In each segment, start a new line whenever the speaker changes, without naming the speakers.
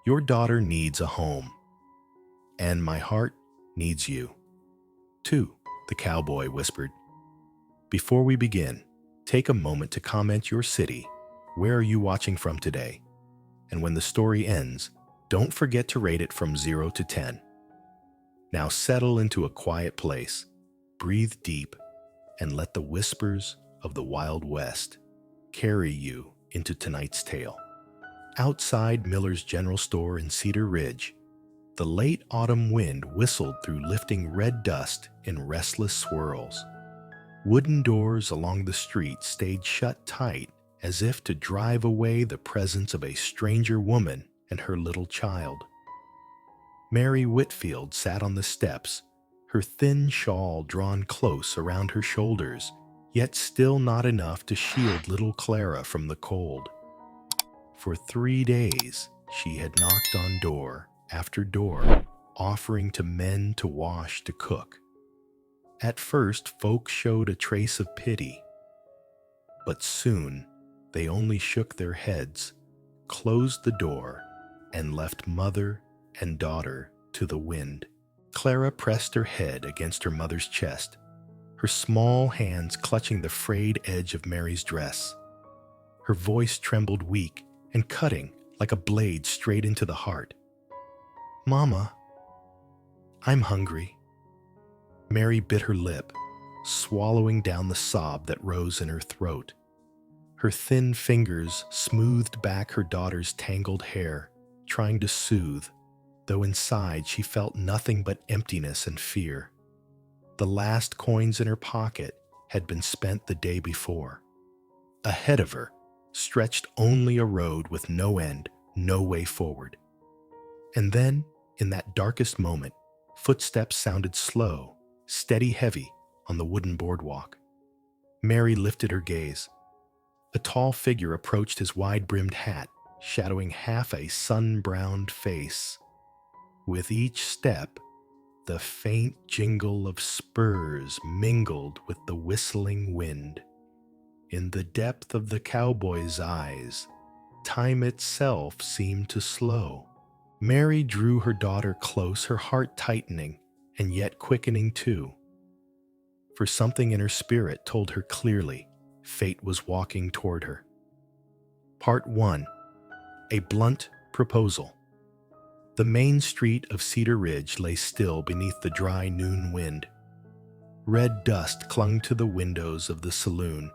Your daughter needs a home, and my heart needs you, too, the cowboy whispered. Before we begin, take a moment to comment your city. Where are you watching from today? And when the story ends, don't forget to rate it from 0 to 10. Now settle into a quiet place, breathe deep, and let the whispers of the Wild West carry you into tonight's tale. Outside Miller's General Store in Cedar Ridge, the late autumn wind whistled through lifting red dust in restless swirls. Wooden doors along the street stayed shut tight as if to drive away the presence of a stranger woman and her little child. Mary Whitfield sat on the steps, her thin shawl drawn close around her shoulders, yet still not enough to shield little Clara from the cold. For 3 days, she had knocked on door after door, offering to mend, to wash, to cook. At first, folks showed a trace of pity, but soon they only shook their heads, closed the door, and left mother and daughter to the wind. Clara pressed her head against her mother's chest, her small hands clutching the frayed edge of Mary's dress. Her voice trembled weak and cutting like a blade straight into the heart. "Mama, I'm hungry." Mary bit her lip, swallowing down the sob that rose in her throat. Her thin fingers smoothed back her daughter's tangled hair, trying to soothe, though inside she felt nothing but emptiness and fear. The last coins in her pocket had been spent the day before. Ahead of her stretched only a road with no end, no way forward. And then, in that darkest moment, footsteps sounded slow, steady, heavy on the wooden boardwalk. Mary lifted her gaze. A tall figure approached his wide-brimmed hat, shadowing half a sun-browned face. With each step, the faint jingle of spurs mingled with the whistling wind. In the depth of the cowboy's eyes, time itself seemed to slow. Mary drew her daughter close, her heart tightening and yet quickening too. For something in her spirit told her clearly fate was walking toward her. Part 1. A blunt proposal. The main street of Cedar Ridge lay still beneath the dry noon wind. Red dust clung to the windows of the saloon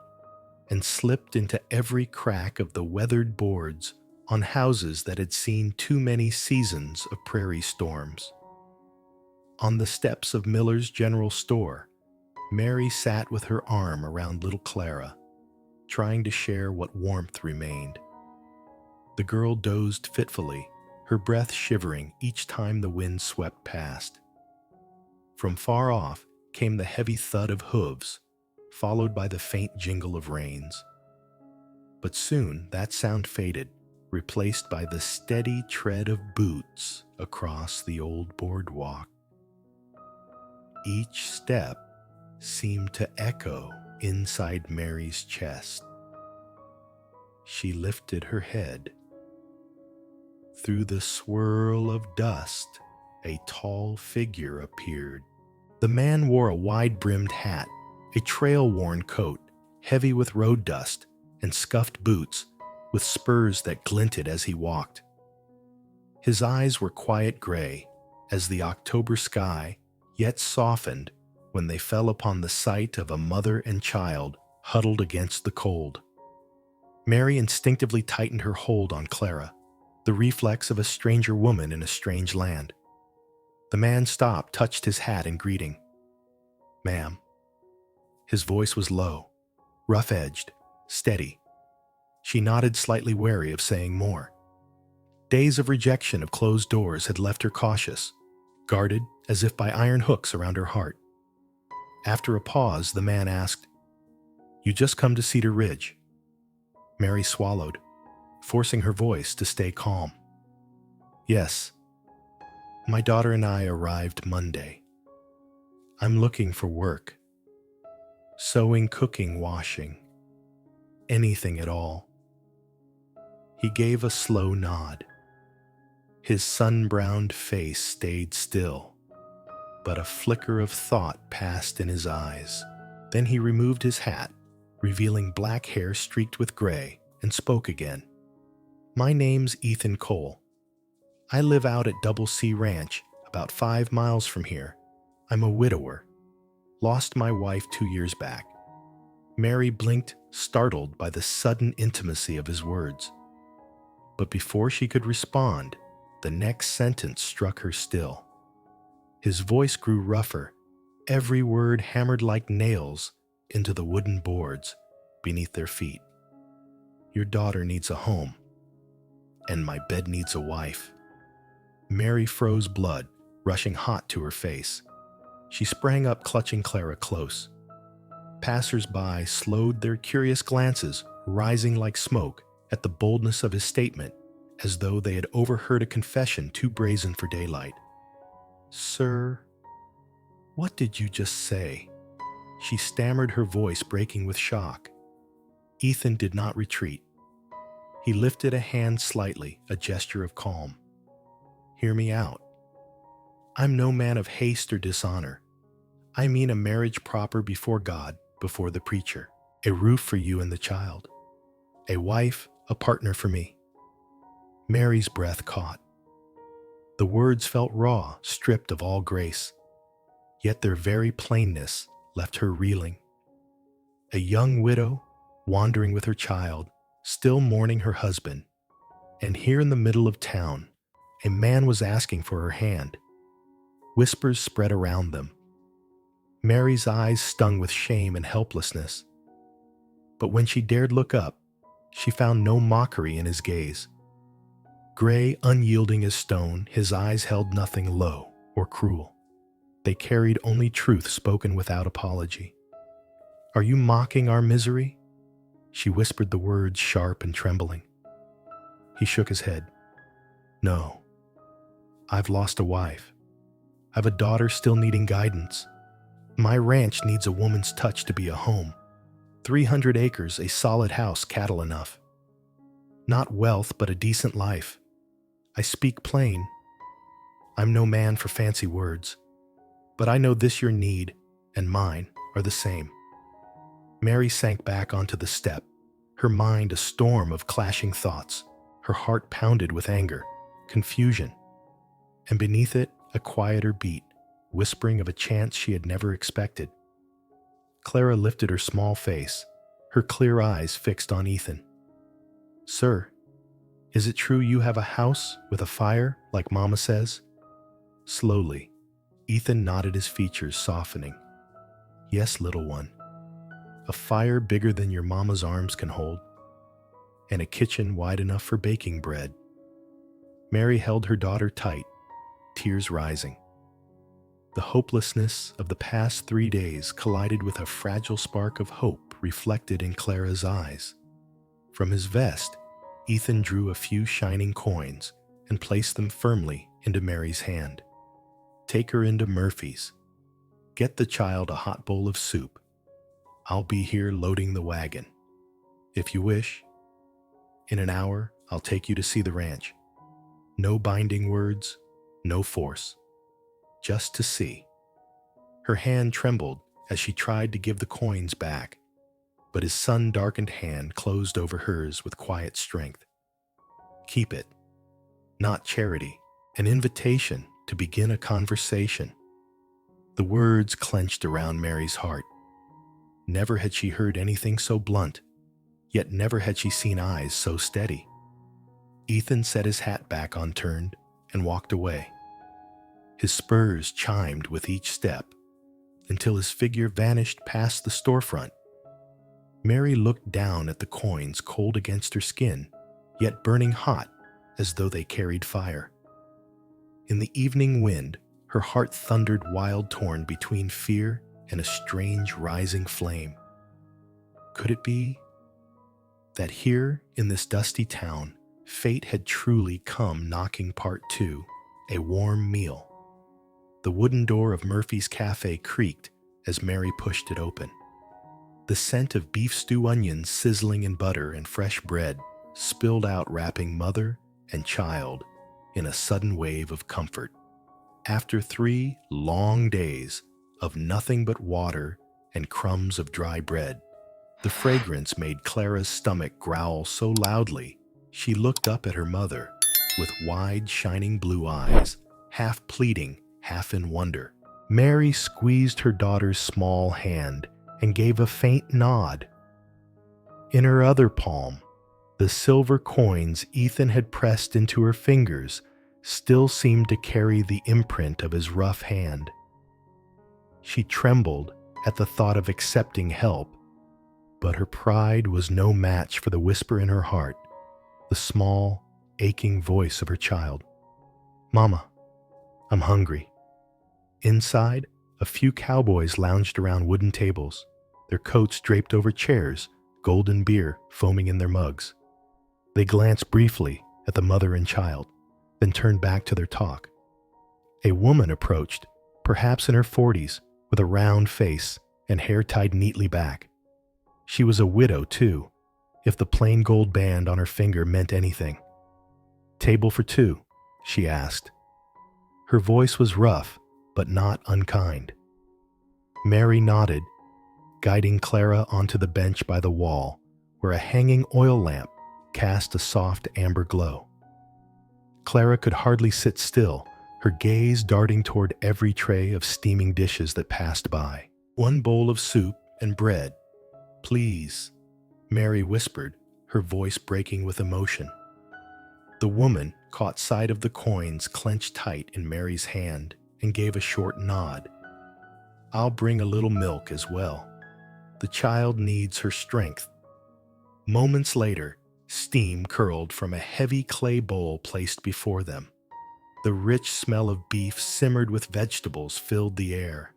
and slipped into every crack of the weathered boards on houses that had seen too many seasons of prairie storms. On the steps of Miller's General Store, Mary sat with her arm around little Clara, trying to share what warmth remained. The girl dozed fitfully, her breath shivering each time the wind swept past. From far off came the heavy thud of hooves, followed by the faint jingle of reins. But soon that sound faded, replaced by the steady tread of boots across the old boardwalk. Each step seemed to echo inside Mary's chest. She lifted her head. Through the swirl of dust, a tall figure appeared. The man wore a wide-brimmed hat, a trail-worn coat, heavy with road dust, and scuffed boots, with spurs that glinted as he walked. His eyes were quiet gray, as the October sky, yet softened when they fell upon the sight of a mother and child huddled against the cold. Mary instinctively tightened her hold on Clara, the reflex of a stranger woman in a strange land. The man stopped, touched his hat in greeting. "Ma'am." His voice was low, rough-edged, steady. She nodded, slightly wary of saying more. Days of rejection of closed doors had left her cautious, guarded as if by iron hooks around her heart. After a pause, the man asked, "You just come to Cedar Ridge?" Mary swallowed, forcing her voice to stay calm. "Yes. My daughter and I arrived Monday. I'm looking for work. Sewing, cooking, washing. Anything at all." He gave a slow nod. His sun-browned face stayed still, but a flicker of thought passed in his eyes. Then he removed his hat, revealing black hair streaked with gray, and spoke again. "My name's Ethan Cole. I live out at Double C Ranch, about 5 miles from here. I'm a widower. Lost my wife 2 years back." Mary blinked, startled by the sudden intimacy of his words. But before she could respond, the next sentence struck her still. His voice grew rougher, every word hammered like nails into the wooden boards beneath their feet. "Your daughter needs a home, and my bed needs a wife." Mary froze blood, rushing hot to her face. She sprang up, clutching Clara close. Passers-by slowed their curious glances, rising like smoke at the boldness of his statement, as though they had overheard a confession too brazen for daylight. "Sir, what did you just say?" She stammered, her voice breaking with shock. Ethan did not retreat. He lifted a hand slightly, a gesture of calm. "Hear me out. I'm no man of haste or dishonor. I mean a marriage proper before God, before the preacher, a roof for you and the child, a wife, a partner for me." Mary's breath caught. The words felt raw, stripped of all grace, yet their very plainness left her reeling. A young widow, wandering with her child, still mourning her husband, and here in the middle of town, a man was asking for her hand. Whispers spread around them. Mary's eyes stung with shame and helplessness. But when she dared look up, she found no mockery in his gaze. Gray, unyielding as stone, his eyes held nothing low or cruel. They carried only truth spoken without apology. "Are you mocking our misery?" She whispered the words, sharp and trembling. He shook his head. "No. I've lost a wife. I've a daughter still needing guidance. My ranch needs a woman's touch to be a home. 300 acres, a solid house, cattle enough. Not wealth, but a decent life. I speak plain. I'm no man for fancy words, but I know this your need and mine are the same." Mary sank back onto the step, her mind a storm of clashing thoughts. Her heart pounded with anger, confusion, and beneath it a quieter beat, whispering of a chance she had never expected. Clara lifted her small face, her clear eyes fixed on Ethan. "Sir, is it true you have a house with a fire, like Mama says?" Slowly, Ethan nodded, his features softening. "Yes, little one. A fire bigger than your mama's arms can hold, and a kitchen wide enough for baking bread." Mary held her daughter tight, tears rising. The hopelessness of the past 3 days collided with a fragile spark of hope reflected in Clara's eyes. From his vest, Ethan drew a few shining coins and placed them firmly into Mary's hand. "Take her into Murphy's. Get the child a hot bowl of soup. I'll be here loading the wagon. If you wish, in an hour, I'll take you to see the ranch. No binding words, no force. Just to see." Her hand trembled as she tried to give the coins back, but his sun-darkened hand closed over hers with quiet strength. "Keep it. Not charity, an invitation to begin a conversation." The words clenched around Mary's heart. Never had she heard anything so blunt, yet never had she seen eyes so steady. Ethan set his hat back unturned and walked away. His spurs chimed with each step until his figure vanished past the storefront. Mary looked down at the coins, cold against her skin, yet burning hot as though they carried fire. In the evening wind, her heart thundered, wild, torn between fear and a strange rising flame. Could it be that here in this dusty town, fate had truly come knocking part two, a warm meal? The wooden door of Murphy's Cafe creaked as Mary pushed it open. The scent of beef stew onions sizzling in butter and fresh bread spilled out, wrapping mother and child in a sudden wave of comfort. After 3 long days of nothing but water and crumbs of dry bread, the fragrance made Clara's stomach growl so loudly she looked up at her mother with wide, shining blue eyes, half pleading, half in wonder. Mary squeezed her daughter's small hand and gave a faint nod. In her other palm, the silver coins Ethan had pressed into her fingers still seemed to carry the imprint of his rough hand. She trembled at the thought of accepting help, but her pride was no match for the whisper in her heart, the small, aching voice of her child. "Mama, I'm hungry." Inside, a few cowboys lounged around wooden tables, their coats draped over chairs, golden beer foaming in their mugs. They glanced briefly at the mother and child, then turned back to their talk. A woman approached, perhaps in her 40s, with a round face and hair tied neatly back. She was a widow, too, if the plain gold band on her finger meant anything. "Table for 2, she asked. Her voice was rough, but not unkind. Mary nodded, guiding Clara onto the bench by the wall, where a hanging oil lamp cast a soft amber glow. Clara could hardly sit still, her gaze darting toward every tray of steaming dishes that passed by. "1 bowl of soup and bread, please," Mary whispered, her voice breaking with emotion. The woman caught sight of the coins clenched tight in Mary's hand and gave a short nod. "I'll bring a little milk as well. The child needs her strength." Moments later, steam curled from a heavy clay bowl placed before them. The rich smell of beef simmered with vegetables filled the air.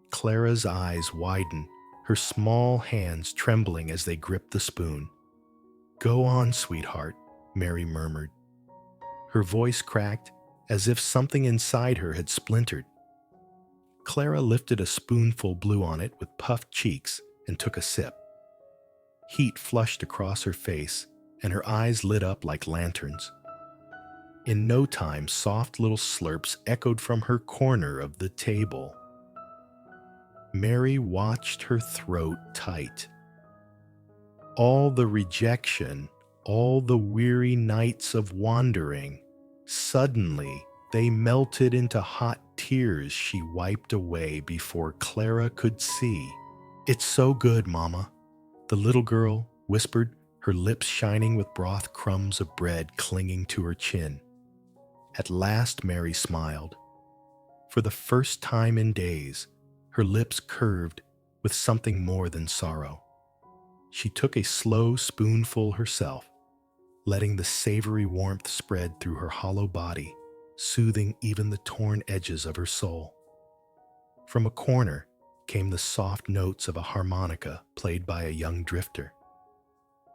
Clara's eyes widened, her small hands trembling as they gripped the spoon. "Go on, sweetheart," Mary murmured. Her voice cracked as if something inside her had splintered. Clara lifted a spoonful blew on it with puffed cheeks and took a sip. Heat flushed across her face, and her eyes lit up like lanterns. In no time, soft little slurps echoed from her corner of the table. Mary watched her throat tight. All the rejection, all the weary nights of wandering, suddenly they melted into hot tears she wiped away before Clara could see. "It's so good, Mama," the little girl whispered, her lips shining with broth crumbs of bread clinging to her chin. At last Mary smiled. For the first time in days, her lips curved with something more than sorrow. She took a slow spoonful herself, letting the savory warmth spread through her hollow body, soothing even the torn edges of her soul. From a corner came the soft notes of a harmonica played by a young drifter.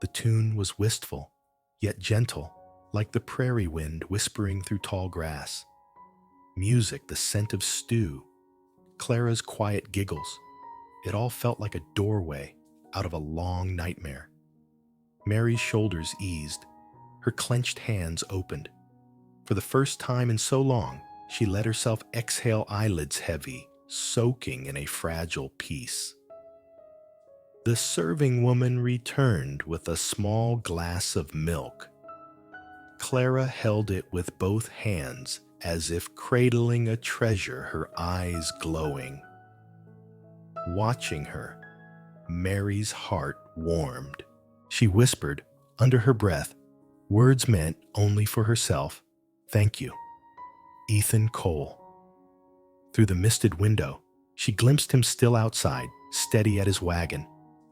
The tune was wistful, yet gentle, like the prairie wind whispering through tall grass. Music, the scent of stew, Clara's quiet giggles. It all felt like a doorway out of a long nightmare. Mary's shoulders eased. Her clenched hands opened. For the first time in so long, she let herself exhale eyelids heavy, soaking in a fragile peace. The serving woman returned with a small glass of milk. Clara held it with both hands as if cradling a treasure, her eyes glowing. Watching her, Mary's heart warmed. She whispered, under her breath, words meant only for herself, "Thank you, Ethan Cole." Through the misted window, she glimpsed him still outside, steady at his wagon,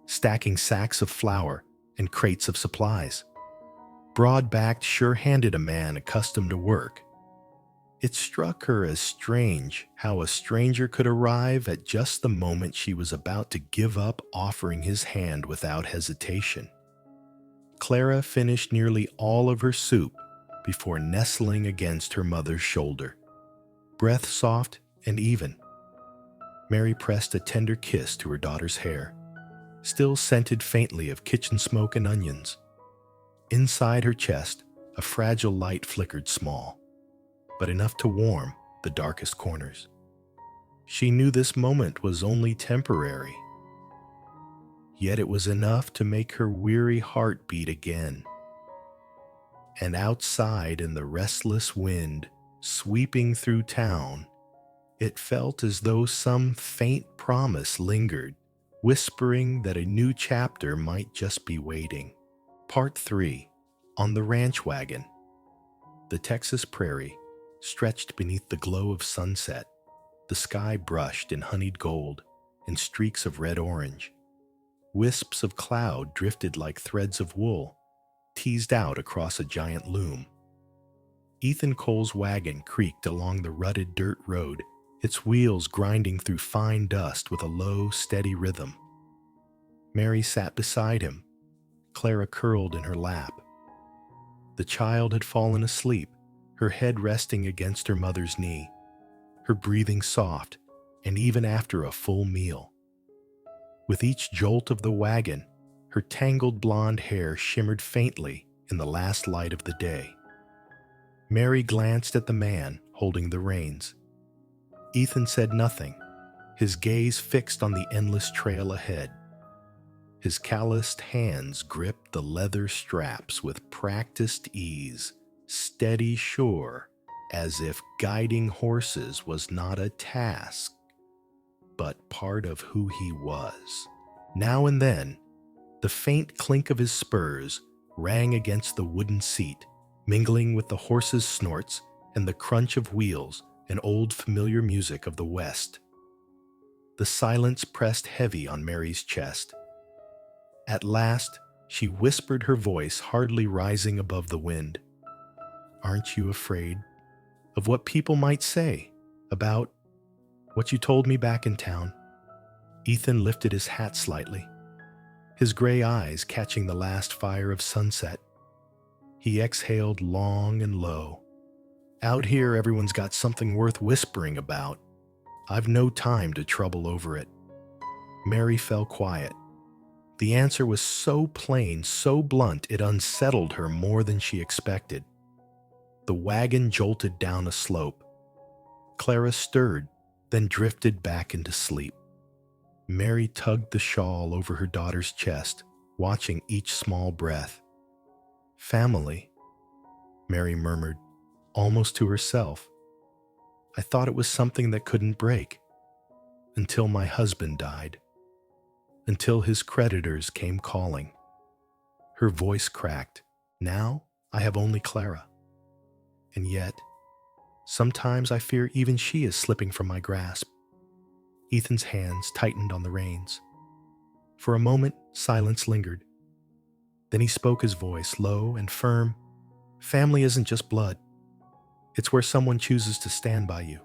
stacking sacks of flour and crates of supplies. Broad-backed, sure-handed a man accustomed to work. It struck her as strange how a stranger could arrive at just the moment she was about to give up offering his hand without hesitation. Clara finished nearly all of her soup before nestling against her mother's shoulder. Breath soft and even. Mary pressed a tender kiss to her daughter's hair, still scented faintly of kitchen smoke and onions. Inside her chest, a fragile light flickered small. but enough to warm the darkest corners. She knew this moment was only temporary, yet it was enough to make her weary heart beat again. And outside in the restless wind sweeping through town, it felt as though some faint promise lingered, whispering that a new chapter might just be waiting. Part 3. On the ranch wagon. The Texas prairie stretched beneath the glow of sunset, the sky brushed in honeyed gold and streaks of red-orange. Wisps of cloud drifted like threads of wool, teased out across a giant loom. Ethan Cole's wagon creaked along the rutted dirt road, its wheels grinding through fine dust with a low, steady rhythm. Mary sat beside him, Clara curled in her lap. The child had fallen asleep, her head resting against her mother's knee, her breathing soft, and even after a full meal. With each jolt of the wagon, her tangled blonde hair shimmered faintly in the last light of the day. Mary glanced at the man holding the reins. Ethan said nothing, his gaze fixed on the endless trail ahead. His calloused hands gripped the leather straps with practiced ease, steady, sure, as if guiding horses was not a task, but part of who he was. Now and then, the faint clink of his spurs rang against the wooden seat, mingling with the horse's snorts and the crunch of wheels and old familiar music of the West. The silence pressed heavy on Mary's chest. At last, she whispered, her voice hardly rising above the wind. "Aren't you afraid of what people might say about what you told me back in town?" Ethan lifted his hat slightly, his gray eyes catching the last fire of sunset. He exhaled long and low. "Out here, everyone's got something worth whispering about. I've no time to trouble over it." Mary fell quiet. The answer was so plain, so blunt, it unsettled her more than she expected. The wagon jolted down a slope. Clara stirred, then drifted back into sleep. Mary tugged the shawl over her daughter's chest, watching each small breath. "Family," Mary murmured, almost to herself. "I thought it was something that couldn't break. Until my husband died. Until his creditors came calling." Her voice cracked. "Now I have only Clara. And yet, sometimes I fear even she is slipping from my grasp." Ethan's hands tightened on the reins. For a moment, silence lingered. Then he spoke, his voice low and firm. "Family isn't just blood. It's where someone chooses to stand by you,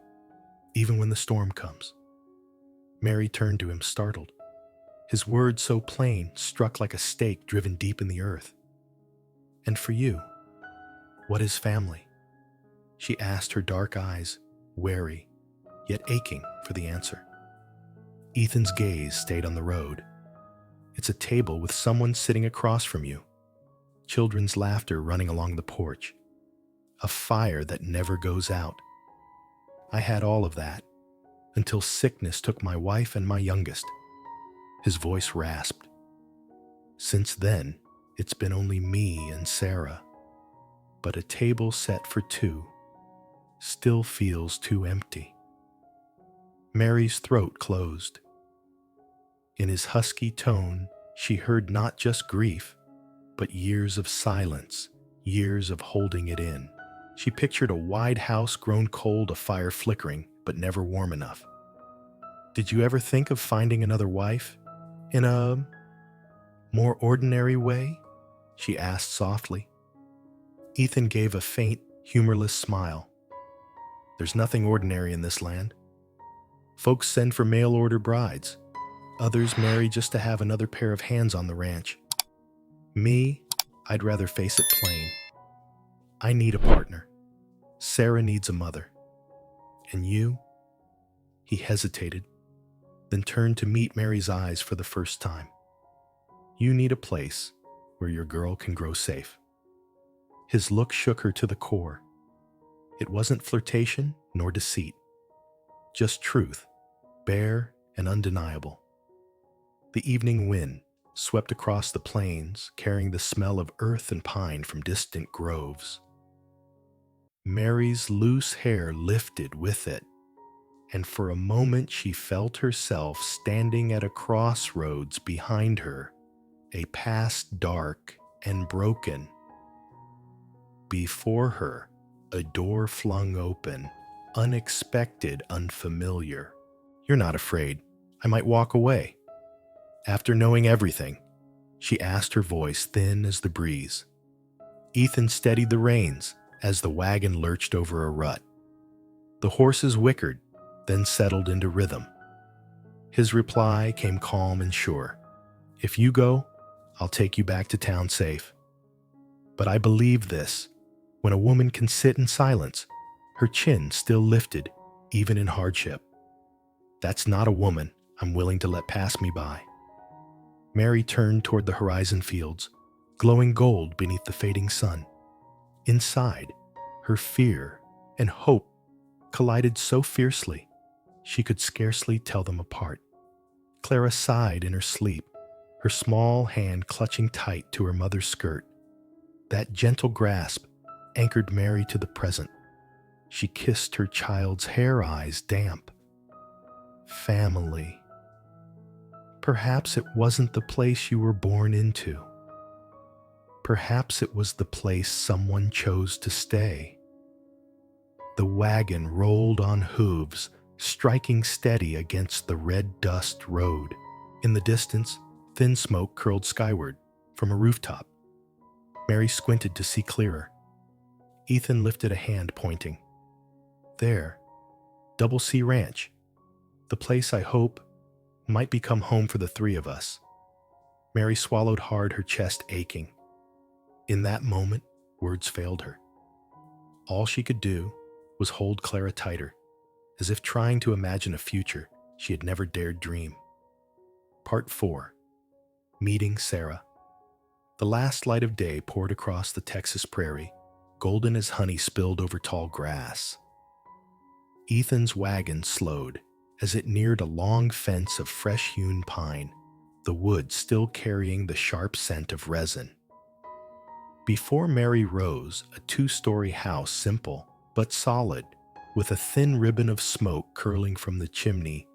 even when the storm comes." Mary turned to him, startled. His words, so plain, struck like a stake driven deep in the earth. "And for you, what is family?" she asked, her dark eyes wary, yet aching for the answer. Ethan's gaze stayed on the road. "It's a table with someone sitting across from you, children's laughter running along the porch, a fire that never goes out. I had all of that, until sickness took my wife and my youngest." His voice rasped. "Since then, it's been only me and Sarah. But a table set for two still feels too empty." Mary's throat closed. In his husky tone, she heard not just grief, but years of silence, years of holding it in. She pictured a wide house grown cold, a fire flickering, but never warm enough. "Did you ever think of finding another wife? In a more ordinary way?" she asked softly. Ethan gave a faint, humorless smile. "There's nothing ordinary in this land. Folks send for mail-order brides. Others marry just to have another pair of hands on the ranch. Me, I'd rather face it plain. I need a partner. Sarah needs a mother. And you?" He hesitated, then turned to meet Mary's eyes for the first time. "You need a place where your girl can grow safe." His look shook her to the core. It wasn't flirtation nor deceit, just truth, bare and undeniable. The evening wind swept across the plains, carrying the smell of earth and pine from distant groves. Mary's loose hair lifted with it, and for a moment she felt herself standing at a crossroads behind her, a past dark and broken. Before her, a door flung open, unexpected, unfamiliar. "You're not afraid. I might walk away." After knowing everything, she asked, her voice thin as the breeze. Ethan steadied the reins as the wagon lurched over a rut. The horses whickered, then settled into rhythm. His reply came calm and sure. "If you go, I'll take you back to town safe." But I believe this, when a woman can sit in silence, her chin still lifted, even in hardship. That's not a woman I'm willing to let pass me by. Mary turned toward the horizon fields, glowing gold beneath the fading sun. Inside, her fear and hope collided so fiercely, she could scarcely tell them apart. Clara sighed in her sleep, her small hand clutching tight to her mother's skirt. That gentle grasp anchored Mary to the present. She kissed her child's hair eyes damp. Family. Perhaps it wasn't the place you were born into. Perhaps it was the place someone chose to stay. The wagon rolled on hooves, striking steady against the red dust road. In the distance, thin smoke curled skyward from a rooftop. Mary squinted to see clearer. Ethan lifted a hand, pointing. There, Double C Ranch, the place I hope might become home for the three of us. Mary swallowed hard, her chest aching. In that moment, words failed her. All she could do was hold Clara tighter, as if trying to imagine a future she had never dared dream. Part 4. Meeting Sarah. The last light of day poured across the Texas prairie, golden as honey spilled over tall grass. Ethan's wagon slowed as it neared a long fence of fresh-hewn pine, the wood still carrying the sharp scent of resin. Before Mary rose a 2-story house, simple but solid, with a thin ribbon of smoke curling from the chimney,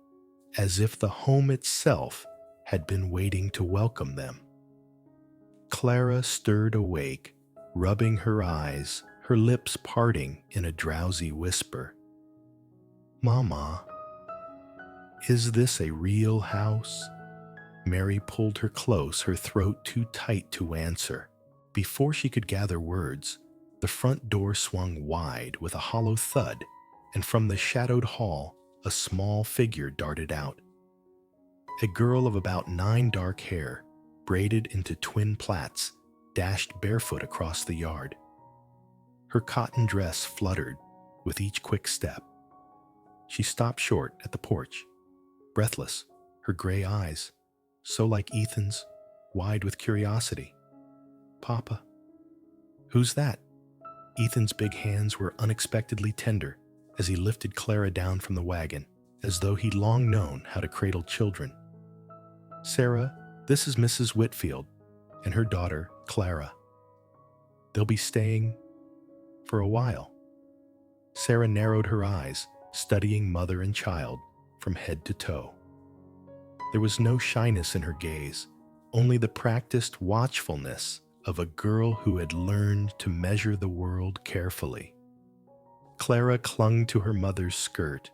as if the home itself had been waiting to welcome them. Clara stirred awake, rubbing her eyes, her lips parting in a drowsy whisper. "Mama, is this a real house?" Mary pulled her close, her throat too tight to answer. Before she could gather words, the front door swung wide with a hollow thud, and from the shadowed hall, a small figure darted out. A girl of about 9, dark hair, braided into twin plaits, dashed barefoot across the yard. Her cotton dress fluttered with each quick step. She stopped short at the porch, breathless, her gray eyes, so like Ethan's, wide with curiosity. "Papa." "Who's that?" Ethan's big hands were unexpectedly tender as he lifted Clara down from the wagon, as though he'd long known how to cradle children. "Sarah, this is Mrs. Whitfield and her daughter, Clara. They'll be staying for a while." Sarah narrowed her eyes, studying mother and child from head to toe. There was no shyness in her gaze, only the practiced watchfulness of a girl who had learned to measure the world carefully. Clara clung to her mother's skirt,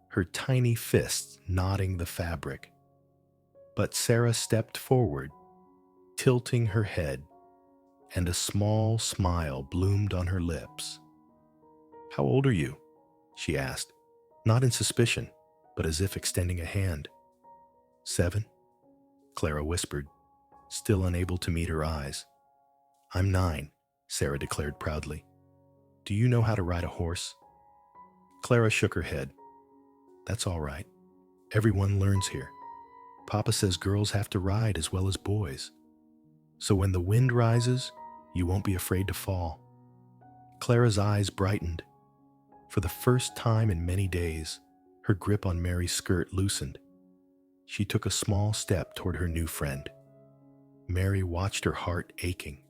her tiny fists knotting the fabric. But Sarah stepped forward, tilting her head, and a small smile bloomed on her lips. "How old are you?" she asked, not in suspicion, but as if extending a hand. "7," Clara whispered, still unable to meet her eyes. "I'm 9, Sarah declared proudly. "Do you know how to ride a horse?" Clara shook her head. "That's all right. Everyone learns here. Papa says girls have to ride as well as boys. So when the wind rises, you won't be afraid to fall." Clara's eyes brightened, For the first time in many days, her grip on Mary's skirt loosened. She took a small step toward her new friend. Mary watched her heart aching.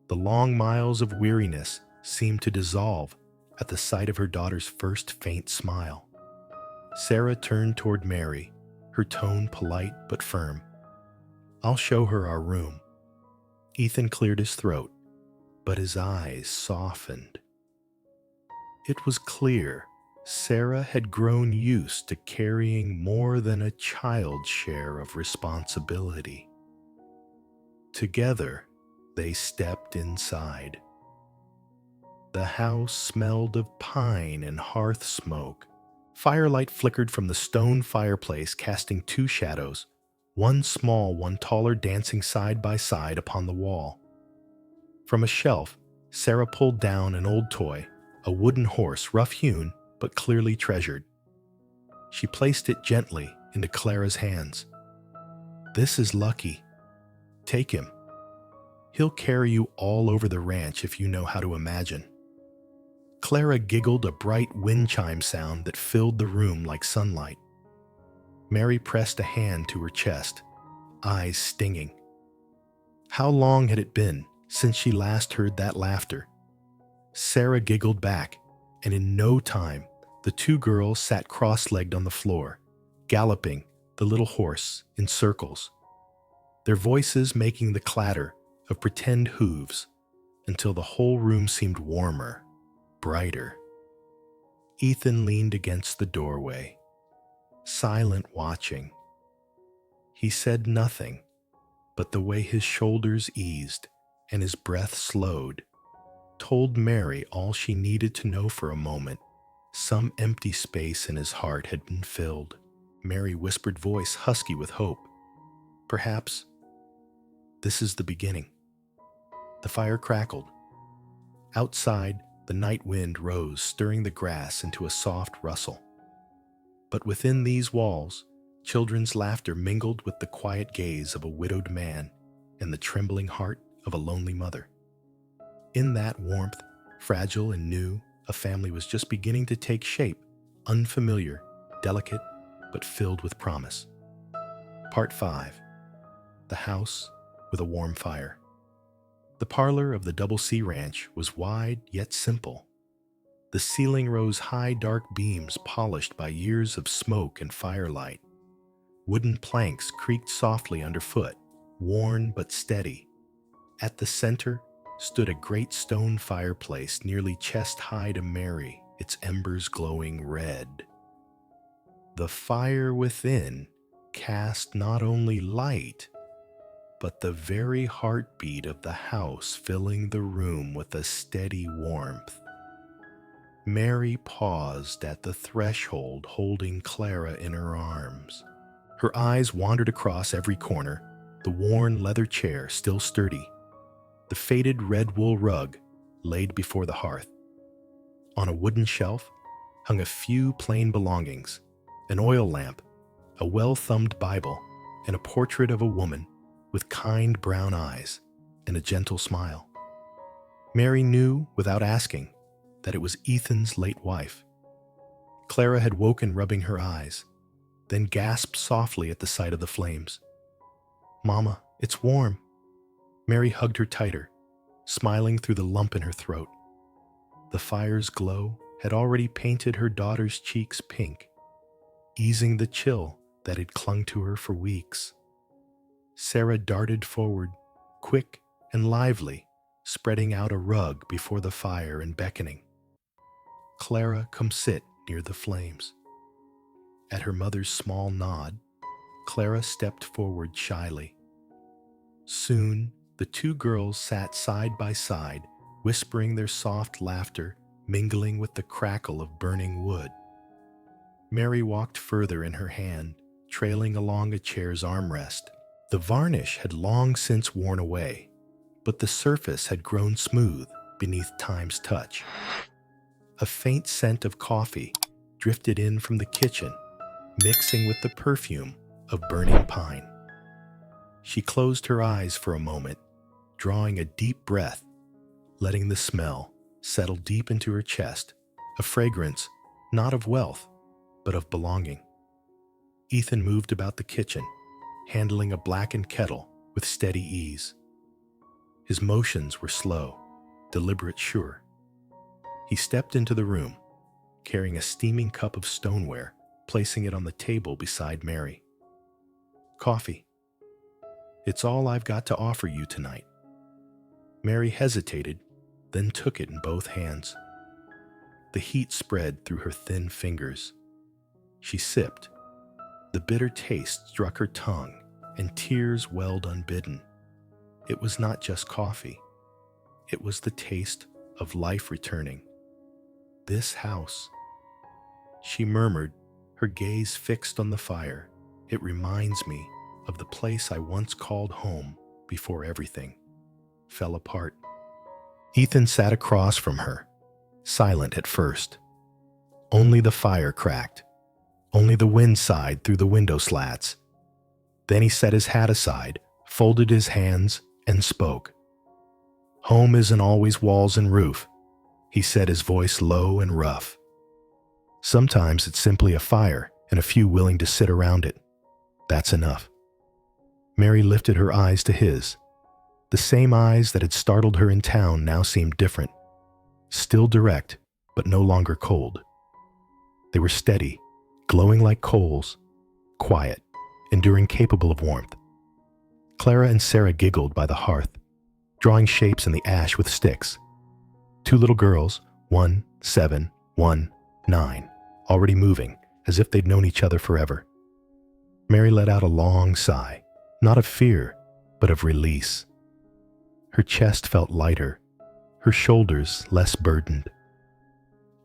The long miles of weariness seemed to dissolve at the sight of her daughter's first faint smile. Sarah turned toward Mary, her tone polite but firm. "I'll show her our room." Ethan cleared his throat, but his eyes softened. It was clear Sarah had grown used to carrying more than a child's share of responsibility. Together, they stepped inside. The house smelled of pine and hearth smoke. Firelight flickered from the stone fireplace, casting two shadows, one small, one taller, dancing side by side upon the wall. From a shelf, Sarah pulled down an old toy, a wooden horse, rough-hewn but clearly treasured. She placed it gently into Clara's hands. "This is Lucky. Take him. He'll carry you all over the ranch if you know how to imagine." Clara giggled a bright wind chime sound that filled the room like sunlight. Mary pressed a hand to her chest, eyes stinging. How long had it been since she last heard that laughter? Sarah giggled back, and in no time, the two girls sat cross-legged on the floor, galloping the little horse in circles, their voices making the clatter of pretend hooves until the whole room seemed warmer, brighter. Ethan leaned against the doorway, silent, watching. He said nothing, but the way his shoulders eased and his breath slowed told Mary all she needed to know for a moment. Some empty space in his heart had been filled. Mary whispered, voice husky with hope, "Perhaps this is the beginning." The fire crackled. Outside, the night wind rose, stirring the grass into a soft rustle. But within these walls, children's laughter mingled with the quiet gaze of a widowed man and the trembling heart of a lonely mother. In that warmth, fragile and new, a family was just beginning to take shape, unfamiliar, delicate, but filled with promise. Part 5. The House with a Warm Fire. The parlor of the Double C Ranch was wide yet simple. The ceiling rose high dark beams polished by years of smoke and firelight. Wooden planks creaked softly underfoot, worn but steady. At the center stood a great stone fireplace nearly chest-high to Mary, its embers glowing red. The fire within cast not only light, but the very heartbeat of the house, filling the room with a steady warmth. Mary paused at the threshold, holding Clara in her arms. Her eyes wandered across every corner, the worn leather chair still sturdy, the faded red wool rug laid before the hearth. On a wooden shelf hung a few plain belongings, an oil lamp, a well-thumbed Bible, and a portrait of a woman with kind brown eyes and a gentle smile. Mary knew, without asking, that it was Ethan's late wife. Clara had woken rubbing her eyes, then gasped softly at the sight of the flames. "Mama, it's warm." Mary hugged her tighter, smiling through the lump in her throat. The fire's glow had already painted her daughter's cheeks pink, easing the chill that had clung to her for weeks. Sarah darted forward, quick and lively, spreading out a rug before the fire and beckoning. "Clara, come sit near the flames." At her mother's small nod, Clara stepped forward shyly. Soon, the two girls sat side by side, whispering their soft laughter, mingling with the crackle of burning wood. Mary walked further in her hand, trailing along a chair's armrest. The varnish had long since worn away, but the surface had grown smooth beneath time's touch. A faint scent of coffee drifted in from the kitchen, mixing with the perfume of burning pine. She closed her eyes for a moment, drawing a deep breath, letting the smell settle deep into her chest a fragrance not of wealth, but of belonging. Ethan moved about the kitchen, handling a blackened kettle with steady ease. His motions were slow, deliberate, sure. He stepped into the room, carrying a steaming cup of stoneware, placing it on the table beside Mary. "Coffee. It's all I've got to offer you tonight." Mary hesitated, then took it in both hands. The heat spread through her thin fingers. She sipped. The bitter taste struck her tongue, and tears welled unbidden. It was not just coffee. It was the taste of life returning. "This house," she murmured, her gaze fixed on the fire. "It reminds me of the place I once called home before everything fell apart." Ethan sat across from her, silent at first. Only the fire cracked. Only the wind sighed through the window slats. Then he set his hat aside, folded his hands, and spoke. "Home isn't always walls and roof," he said, his voice low and rough. "Sometimes it's simply a fire and a few willing to sit around it. That's enough." Mary lifted her eyes to his. The same eyes that had startled her in town now seemed different, still direct, but no longer cold. They were steady, glowing like coals, quiet, enduring, capable of warmth. Clara and Sarah giggled by the hearth, drawing shapes in the ash with sticks. Two little girls, 1, 7, 1, 9, already moving, as if they'd known each other forever. Mary let out a long sigh, not of fear, but of release. Her chest felt lighter, her shoulders less burdened.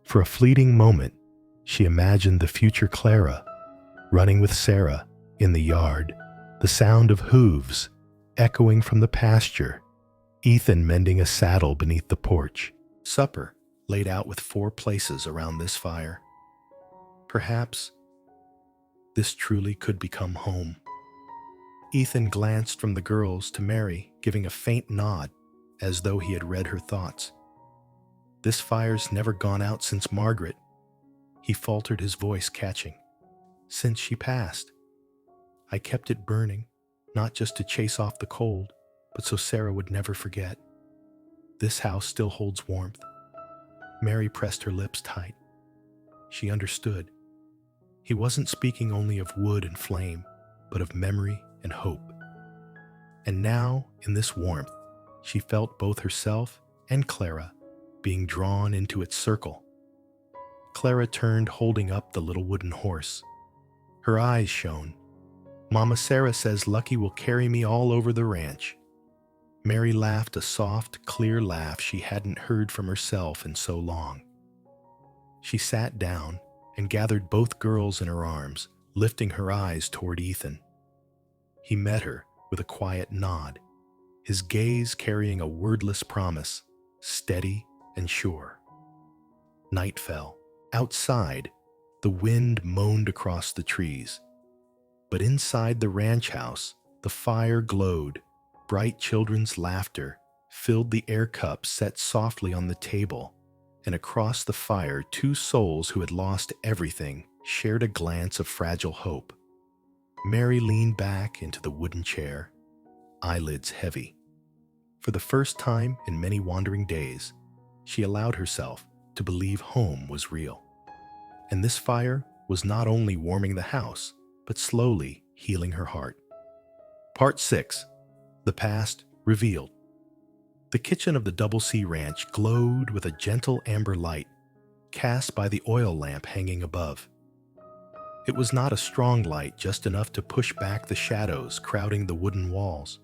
For a fleeting moment, she imagined the future Clara, running with Sarah in the yard, the sound of hooves echoing from the pasture, Ethan mending a saddle beneath the porch, supper laid out with 4 places around this fire. Perhaps this truly could become home. Ethan glanced from the girls to Mary, giving a faint nod, as though he had read her thoughts. "This fire's never gone out since Margaret," he faltered, his voice catching. "Since she passed. I kept it burning, not just to chase off the cold, but so Sarah would never forget. This house still holds warmth." Mary pressed her lips tight. She understood. He wasn't speaking only of wood and flame, but of memory and hope. And now, in this warmth, she felt both herself and Clara being drawn into its circle. Clara turned, holding up the little wooden horse. Her eyes shone. "Mama Sarah says Lucky will carry me all over the ranch." Mary laughed, a soft, clear laugh she hadn't heard from herself in so long. She sat down and gathered both girls in her arms, lifting her eyes toward Ethan. He met her with a quiet nod, his gaze carrying a wordless promise, steady and sure. Night fell. Outside, the wind moaned across the trees. But inside the ranch house, the fire glowed. Bright children's laughter filled the air cup set softly on the table, and across the fire 2 souls who had lost everything shared a glance of fragile hope. Mary leaned back into the wooden chair, eyelids heavy. For the first time in many wandering days, she allowed herself to believe home was real. And this fire was not only warming the house, but slowly healing her heart. Part 6. The Past Revealed. The kitchen of the Double C Ranch glowed with a gentle amber light, cast by the oil lamp hanging above. It was not a strong light, just enough to push back the shadows crowding the wooden walls.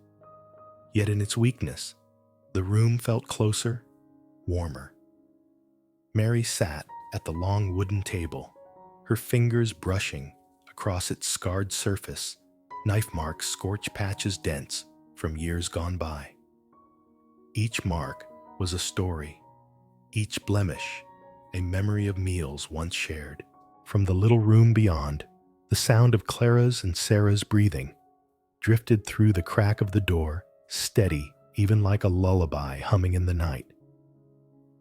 Yet in its weakness, the room felt closer, warmer. Mary sat at the long wooden table, her fingers brushing across its scarred surface, knife marks, scorch patches, dents from years gone by. Each mark was a story, each blemish a memory of meals once shared. From the little room beyond, the sound of Clara's and Sarah's breathing drifted through the crack of the door, steady, even like a lullaby humming in the night.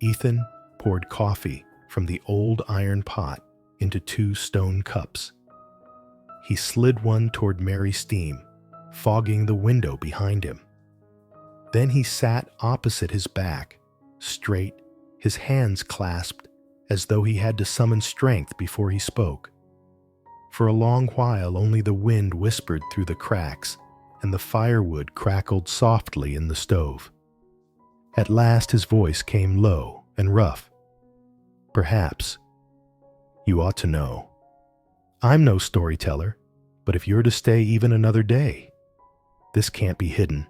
Ethan poured coffee from the old iron pot into 2 stone cups. He slid one toward Mary's steam, fogging the window behind him. Then he sat opposite his back, straight, his hands clasped, as though he had to summon strength before he spoke. For a long while only the wind whispered through the cracks, and the firewood crackled softly in the stove. At last his voice came low and rough. "Perhaps. You ought to know. I'm no storyteller, but if you're to stay even another day, this can't be hidden."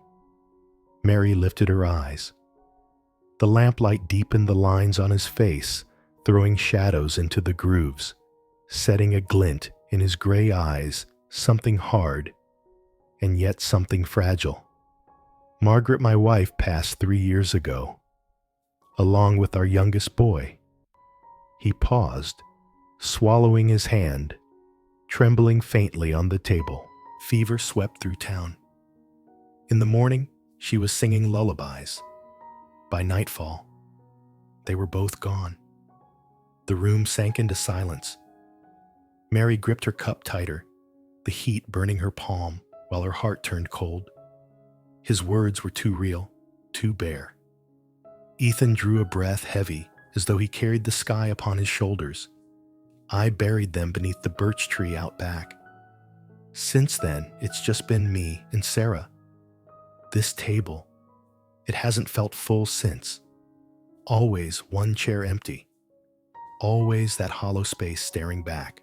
Mary lifted her eyes. The lamplight deepened the lines on his face, throwing shadows into the grooves, setting a glint in his gray eyes, something hard, and yet something fragile. "Margaret, my wife, passed 3 years ago, along with our youngest boy." He paused, swallowing his hand, trembling faintly on the table. Fever swept through town. In the morning, she was singing lullabies. By nightfall, they were both gone. The room sank into silence. Mary gripped her cup tighter, the heat burning her palm while her heart turned cold. His words were too real, too bare. Ethan drew a breath heavy, as though he carried the sky upon his shoulders. I buried them beneath the birch tree out back. Since then, it's just been me and Sarah. This table, it hasn't felt full since. Always one chair empty. Always that hollow space staring back.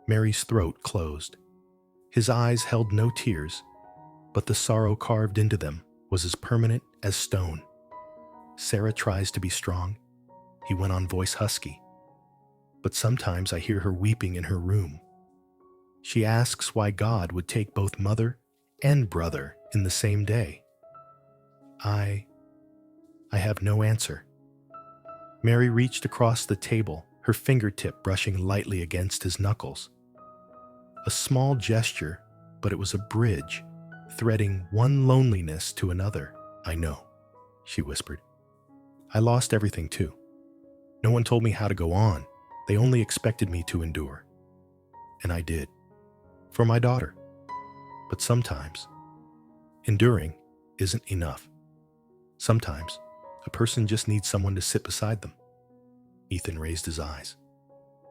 Mary's throat closed. His eyes held no tears, but the sorrow carved into them was as permanent as stone. "Sarah tries to be strong," he went on, voice husky. "But sometimes I hear her weeping in her room. She asks why God would take both mother and brother in the same day. I have no answer." Mary reached across the table, her fingertip brushing lightly against his knuckles. A small gesture, but it was a bridge, threading one loneliness to another. "I know," she whispered. "I lost everything too. No one told me how to go on. They only expected me to endure. And I did. For my daughter. But sometimes, enduring isn't enough. Sometimes, a person just needs someone to sit beside them." Ethan raised his eyes.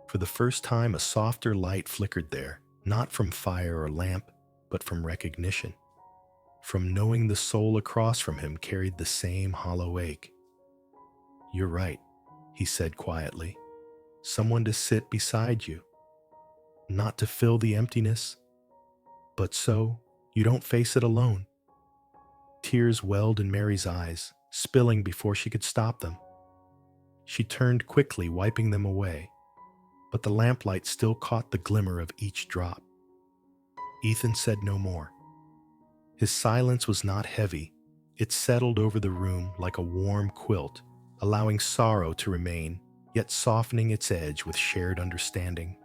For the first time, a softer light flickered there, not from fire or lamp, but from recognition. From knowing the soul across from him carried the same hollow ache. "You're right," he said quietly. "Someone to sit beside you. Not to fill the emptiness, but so you don't face it alone." Tears welled in Mary's eyes, spilling before she could stop them. She turned quickly, wiping them away, but the lamplight still caught the glimmer of each drop. Ethan said no more. His silence was not heavy. It settled over the room like a warm quilt, allowing sorrow to remain, yet softening its edge with shared understanding.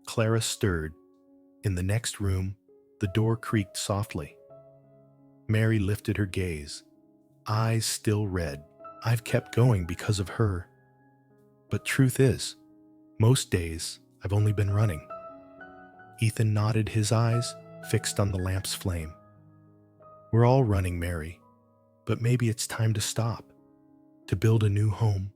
Clara stirred. In the next room, the door creaked softly. Mary lifted her gaze, eyes still red. "I've kept going because of her. But truth is, most days I've only been running." Ethan nodded, his eyes fixed on the lamp's flame. "We're all running, Mary, but maybe it's time to stop, to build a new home."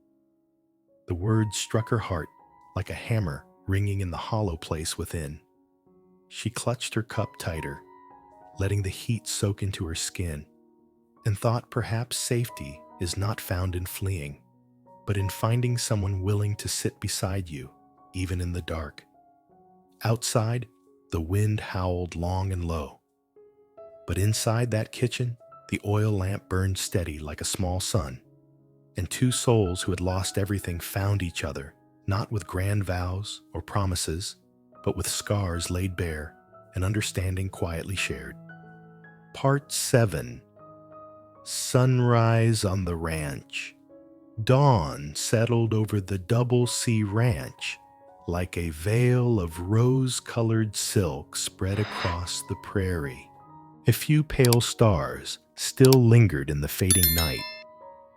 The words struck her heart like a hammer ringing in the hollow place within. She clutched her cup tighter, letting the heat soak into her skin, and thought perhaps safety is not found in fleeing, but in finding someone willing to sit beside you, even in the dark. Outside, the wind howled long and low. But inside that kitchen, the oil lamp burned steady like a small sun, and 2 souls who had lost everything found each other, not with grand vows or promises, but with scars laid bare and understanding quietly shared. Part 7. Sunrise on the ranch. Dawn settled over the Double C Ranch like a veil of rose-colored silk spread across the prairie. A few pale stars still lingered in the fading night,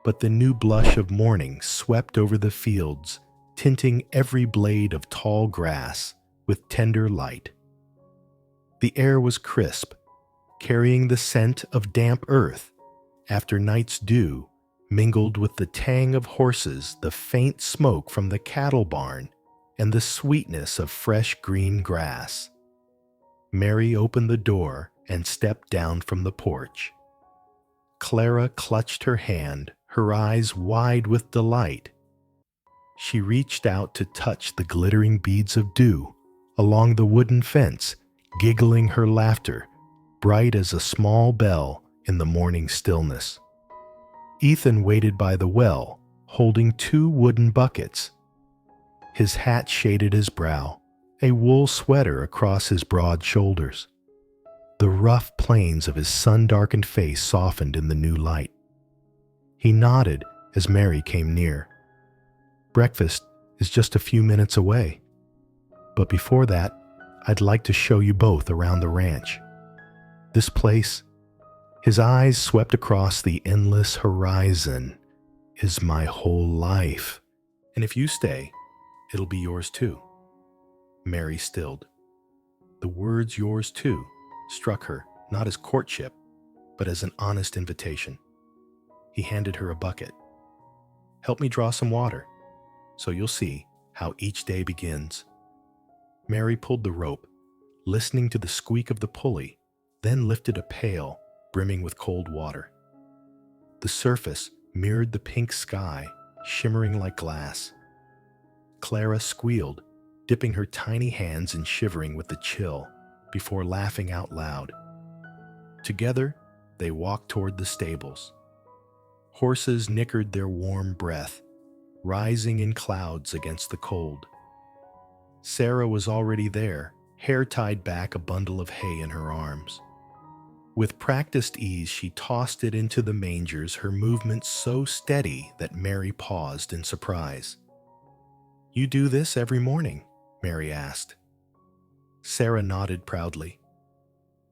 but the new blush of morning swept over the fields tinting every blade of tall grass with tender light. The air was crisp, carrying the scent of damp earth after night's dew mingled with the tang of horses, the faint smoke from the cattle barn, and the sweetness of fresh green grass. Mary opened the door and stepped down from the porch. Clara clutched her hand, her eyes wide with delight. She reached out to touch the glittering beads of dew along the wooden fence, giggling her laughter, bright as a small bell in the morning stillness. Ethan waited by the well, holding 2 wooden buckets. His hat shaded his brow, a wool sweater across his broad shoulders. The rough planes of his sun-darkened face softened in the new light. He nodded as Mary came near. "Breakfast is just a few minutes away. But before that, I'd like to show you both around the ranch. This place," his eyes swept across the endless horizon, "is my whole life. And if you stay, it'll be yours too." Mary stilled. The words "yours too" struck her not as courtship, but as an honest invitation. He handed her a bucket. "Help me draw some water, so you'll see how each day begins." Mary pulled the rope, listening to the squeak of the pulley, then lifted a pail brimming with cold water. The surface mirrored the pink sky, shimmering like glass. Clara squealed, dipping her tiny hands and shivering with the chill, before laughing out loud. Together, they walked toward the stables. Horses nickered their warm breath, rising in clouds against the cold. Sarah was already there, hair tied back, a bundle of hay in her arms. With practiced ease, she tossed it into the mangers, her movements so steady that Mary paused in surprise. "You do this every morning?" Mary asked. Sarah nodded proudly.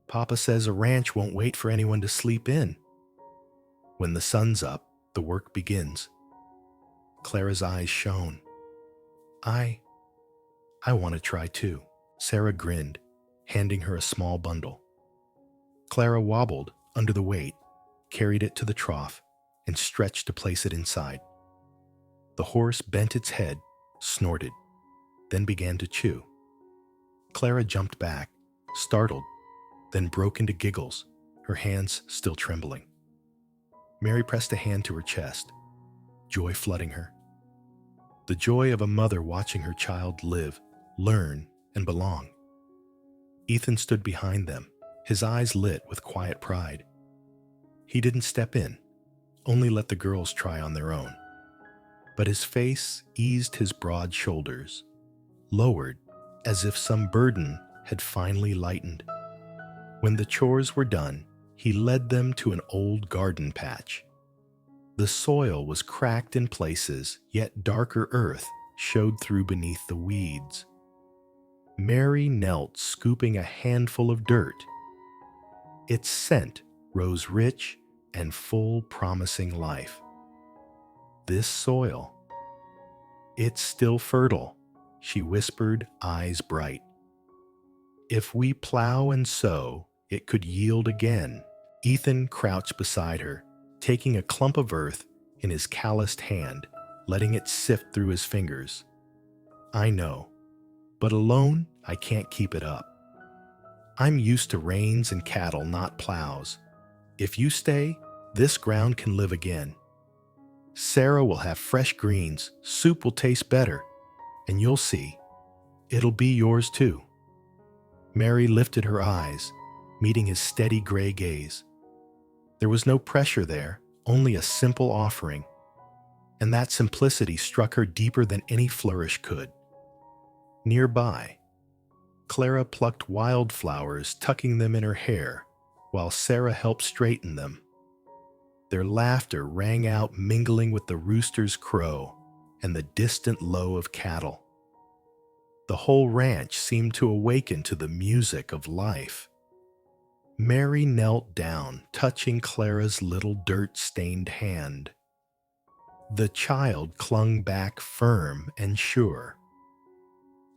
"Papa says a ranch won't wait for anyone to sleep in. When the sun's up, the work begins." Clara's eyes shone. I want to try too." Sarah grinned, handing her a small bundle. Clara wobbled under the weight, carried it to the trough, and stretched to place it inside. The horse bent its head, snorted, then began to chew. Clara jumped back, startled, then broke into giggles, her hands still trembling. Mary pressed a hand to her chest, joy flooding her. The joy of a mother watching her child live, learn, and belong. Ethan stood behind them, his eyes lit with quiet pride. He didn't step in, only let the girls try on their own. But his face eased his broad shoulders, lowered as if some burden had finally lightened. When the chores were done, he led them to an old garden patch. The soil was cracked in places, yet darker earth showed through beneath the weeds. Mary knelt, scooping a handful of dirt. Its scent rose rich and full, promising life. "This soil, it's still fertile," she whispered, eyes bright. "If we plow and sow, it could yield again." Ethan crouched beside her, taking a clump of earth in his calloused hand, letting it sift through his fingers. "I know, but alone I can't keep it up. I'm used to rains and cattle, not plows. If you stay, this ground can live again. Sarah will have fresh greens, soup will taste better, and you'll see, it'll be yours too." Mary lifted her eyes, meeting his steady gray gaze. There was no pressure there, only a simple offering, and that simplicity struck her deeper than any flourish could. Nearby, Clara plucked wildflowers, tucking them in her hair, while Sarah helped straighten them. Their laughter rang out, mingling with the rooster's crow and the distant low of cattle. The whole ranch seemed to awaken to the music of life. Mary knelt down, touching Clara's little dirt-stained hand. The child clung back firm and sure.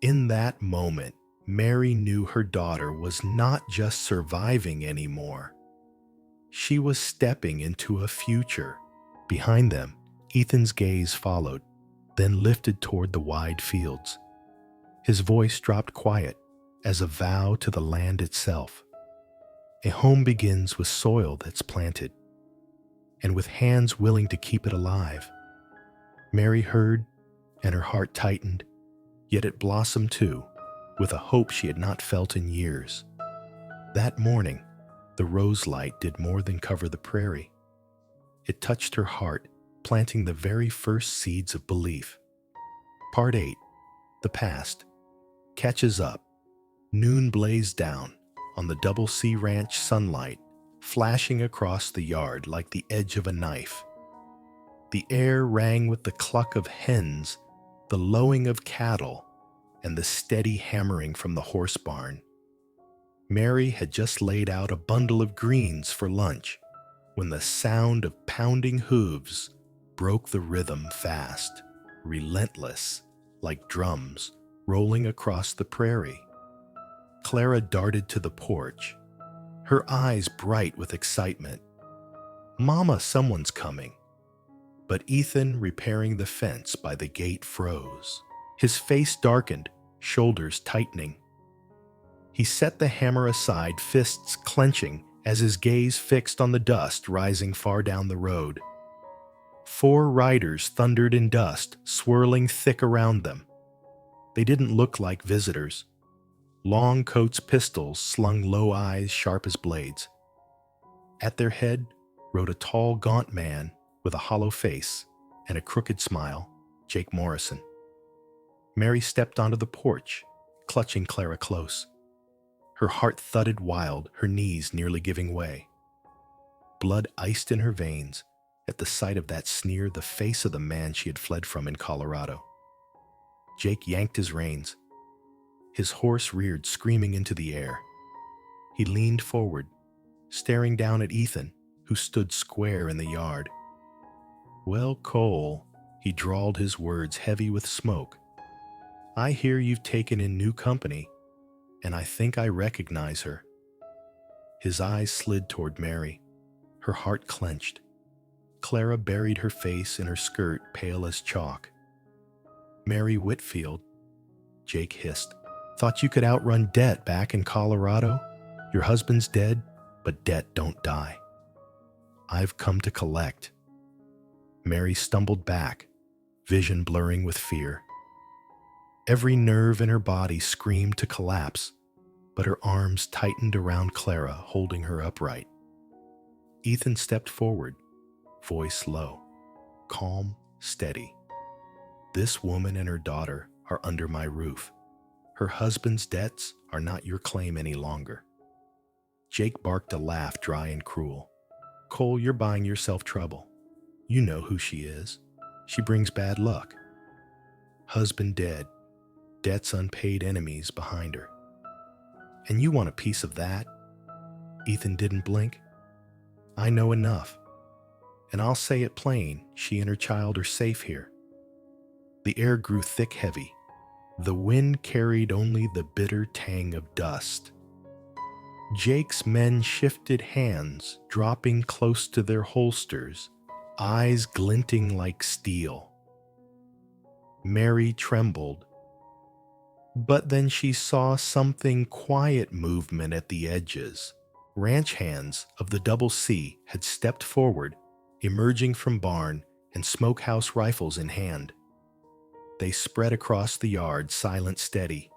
In that moment, Mary knew her daughter was not just surviving anymore. She was stepping into a future. Behind them, Ethan's gaze followed, then lifted toward the wide fields. His voice dropped quiet as a vow to the land itself. A home begins with soil that's planted, and with hands willing to keep it alive. Mary heard, and her heart tightened, yet it blossomed too, with a hope she had not felt in years. That morning, the rose light did more than cover the prairie. It touched her heart, planting the very first seeds of belief. Part 8, The Past, catches up. Noon blazed down on the Double C Ranch, sunlight flashing across the yard like the edge of a knife. The air rang with the cluck of hens, the lowing of cattle, and the steady hammering from the horse barn. Mary had just laid out a bundle of greens for lunch when the sound of pounding hooves broke the rhythm, fast, relentless, like drums rolling across the prairie. Clara darted to the porch, her eyes bright with excitement. "Mama, someone's coming." But Ethan, repairing the fence by the gate, froze. His face darkened, shoulders tightening. He set the hammer aside, fists clenching, as his gaze fixed on the dust rising far down the road. 4 riders thundered in dust, swirling thick around them. They didn't look like visitors. Long coats, pistols slung low, eyes sharp as blades. At their head rode a tall, gaunt man with a hollow face and a crooked smile, Jake Morrison. Mary stepped onto the porch, clutching Clara close. Her heart thudded wild, her knees nearly giving way. Blood iced in her veins at the sight of that sneer, the face of the man she had fled from in Colorado. Jake yanked his reins. His horse reared, screaming into the air. He leaned forward, staring down at Ethan, who stood square in the yard. "Well, Cole," he drawled, his words heavy with smoke, "I hear you've taken in new company, and I think I recognize her." His eyes slid toward Mary. Her heart clenched. Clara buried her face in her skirt, pale as chalk. "Mary Whitfield," Jake hissed. "Thought you could outrun debt back in Colorado? Your husband's dead, but debt don't die. I've come to collect." Mary stumbled back, vision blurring with fear. Every nerve in her body screamed to collapse, but her arms tightened around Clara, holding her upright. Ethan stepped forward, voice low, calm, steady. "This woman and her daughter are under my roof. Her husband's debts are not your claim any longer." Jake barked a laugh, dry and cruel. "Cole, you're buying yourself trouble. You know who she is. She brings bad luck. Husband dead, debts unpaid, enemies behind her. And you want a piece of that?" Ethan didn't blink. "I know enough. And I'll say it plain, she and her child are safe here." The air grew thick, heavy. The wind carried only the bitter tang of dust. Jake's men shifted hands, dropping close to their holsters, eyes glinting like steel. Mary trembled. But then she saw something, quiet movement at the edges. Ranch hands of the Double C had stepped forward, emerging from barn and smokehouse rifles in hand. They spread across the yard, silent, steady.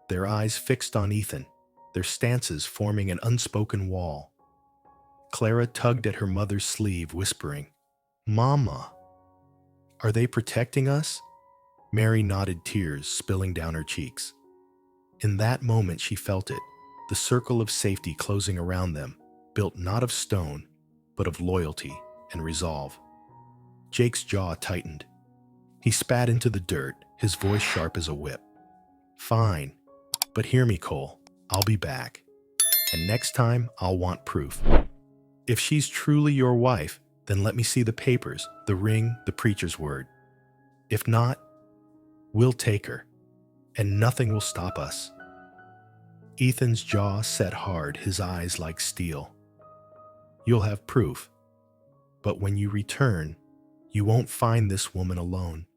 Their eyes fixed on Ethan, their stances forming an unspoken wall. Clara tugged at her mother's sleeve, whispering, "Mama, are they protecting us?" Mary nodded, tears spilling down her cheeks. In that moment she felt it, the circle of safety closing around them, built not of stone, but of loyalty and resolve. Jake's jaw tightened. He spat into the dirt, his voice sharp as a whip. "Fine, but hear me, Cole. I'll be back. And next time, I'll want proof. If she's truly your wife, Then let me see the papers, the ring, the preacher's word. If not, we'll take her, and nothing will stop us." Ethan's jaw set hard, his eyes like steel. "You'll have proof, but when you return, you won't find this woman alone.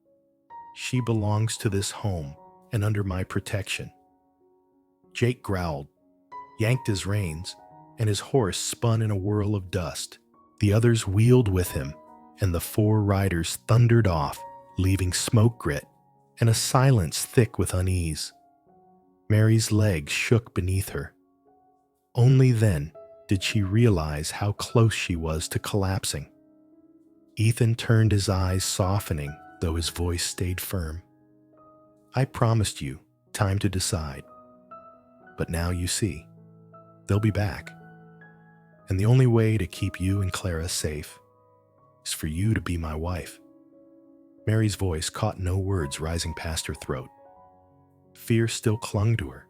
She belongs to this home and under my protection." Jake growled, yanked his reins, and his horse spun in a whirl of dust. The others wheeled with him, and the 4 riders thundered off, leaving smoke grit and a silence thick with unease. Mary's legs shook beneath her. Only then did she realize how close she was to collapsing. Ethan turned, his eyes softening, though his voice stayed firm. "I promised you time to decide. But now you see, they'll be back. And the only way to keep you and Clara safe is for you to be my wife." Mary's voice caught no words rising past her throat. Fear still clung to her,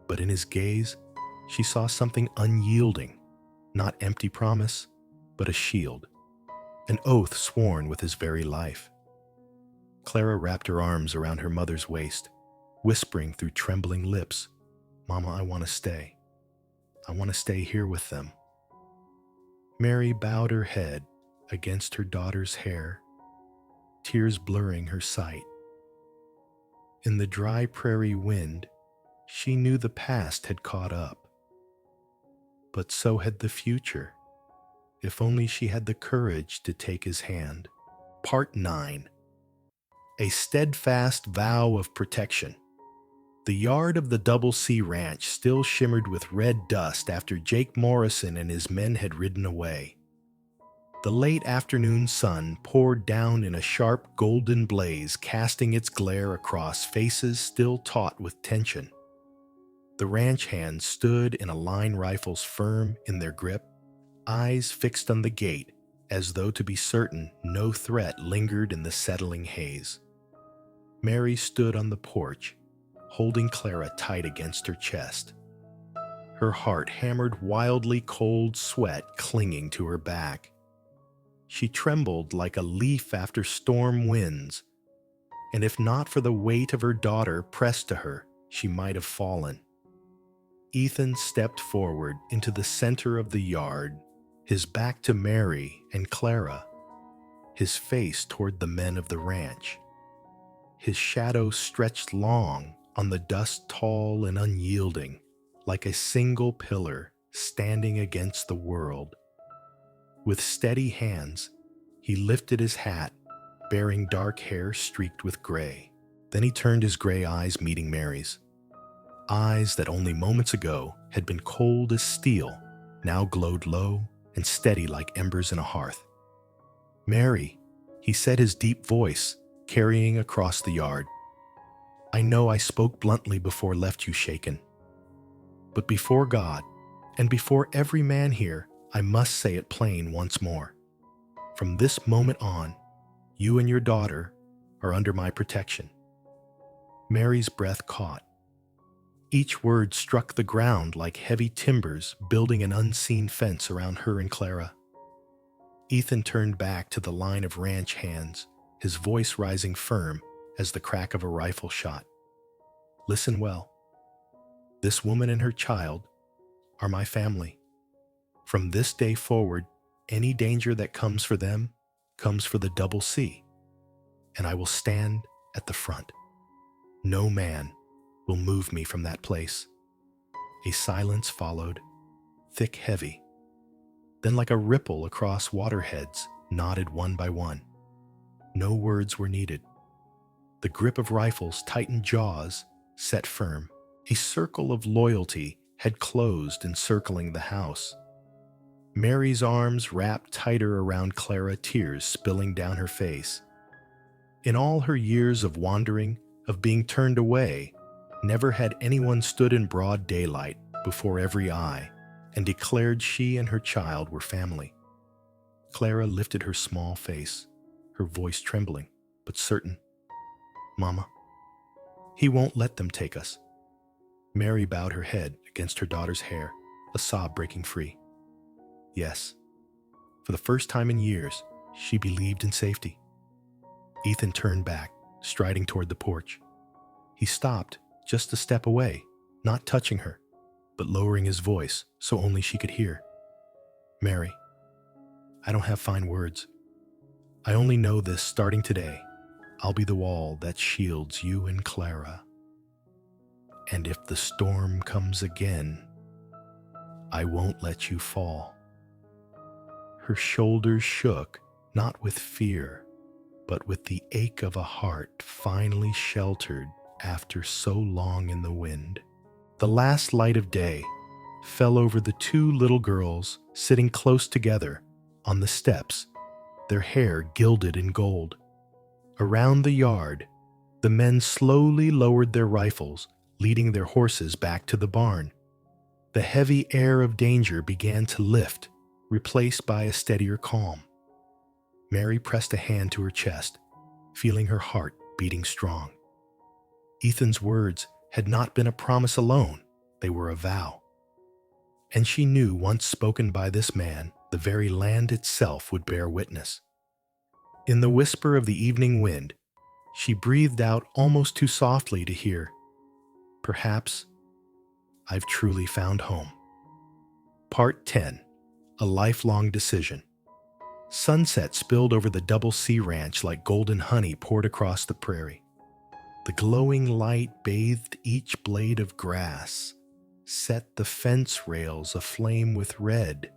but in his gaze, she saw something unyielding, not empty promise, but a shield, an oath sworn with his very life. Clara wrapped her arms around her mother's waist, whispering through trembling lips, "Mama, I want to stay. I want to stay here with them." Mary bowed her head against her daughter's hair, tears blurring her sight. In the dry prairie wind, she knew the past had caught up. But so had the future, if only she had the courage to take his hand. Part 9. A steadfast vow of protection. The yard of the Double C Ranch still shimmered with red dust after Jake Morrison and his men had ridden away. The late afternoon sun poured down in a sharp golden blaze, casting its glare across faces still taut with tension. The ranch hands stood in a line, rifles firm in their grip, eyes fixed on the gate as though to be certain no threat lingered in the settling haze. Mary stood on the porch, holding Clara tight against her chest. Her heart hammered, wildly cold sweat clinging to her back. She trembled like a leaf after storm winds, and if not for the weight of her daughter pressed to her, she might have fallen. Ethan stepped forward into the center of the yard, his back to Mary and Clara, his face toward the men of the ranch. His shadow stretched long on the dust, tall and unyielding, like a single pillar standing against the world. With steady hands, he lifted his hat, bearing dark hair streaked with gray. Then he turned, his gray eyes meeting Mary's. Eyes that only moments ago had been cold as steel, now glowed low and steady like embers in a hearth. "Mary," he said, his deep voice carrying across the yard. "I know I spoke bluntly before left you shaken. But before God, and before every man here, I must say it plain once more. From this moment on, you and your daughter are under my protection." Mary's breath caught. Each word struck the ground like heavy timbers building an unseen fence around her and Clara. Ethan turned back to the line of ranch hands, his voice rising firm as the crack of a rifle shot. "Listen well. This woman and her child are my family. From this day forward, any danger that comes for them comes for the Double C, and I will stand at the front. No man will move me from that place." A silence followed, thick, heavy. Then like a ripple across waterheads, nodded one by one. No words were needed. The grip of rifles, tightened jaws, set firm. A circle of loyalty had closed, encircling the house. Mary's arms wrapped tighter around Clara, tears spilling down her face. In all her years of wandering, of being turned away, never had anyone stood in broad daylight before every eye and declared she and her child were family. Clara lifted her small face, her voice trembling, but certain. "Mama, he won't let them take us." Mary bowed her head against her daughter's hair, a sob breaking free. "Yes, For the first time in years, she believed in safety. Ethan turned back, striding toward the porch. He stopped just a step away, not touching her, but lowering his voice so only she could hear. "Mary, I don't have fine words. I only know this starting today. I'll be the wall that shields you and Clara. And if the storm comes again, I won't let you fall." Her shoulders shook, not with fear, but with the ache of a heart finally sheltered after so long in the wind. The last light of day fell over the two little girls sitting close together on the steps, their hair gilded in gold. Around the yard, the men slowly lowered their rifles, leading their horses back to the barn. The heavy air of danger began to lift, replaced by a steadier calm. Mary pressed a hand to her chest, feeling her heart beating strong. Ethan's words had not been a promise alone, they were a vow. And she knew once spoken by this man, the very land itself would bear witness. In the whisper of the evening wind, she breathed out almost too softly to hear, "Perhaps I've truly found home." Part 10. A lifelong decision. Sunset spilled over the Double C Ranch like golden honey poured across the prairie. The glowing light bathed each blade of grass, set the fence rails aflame with red,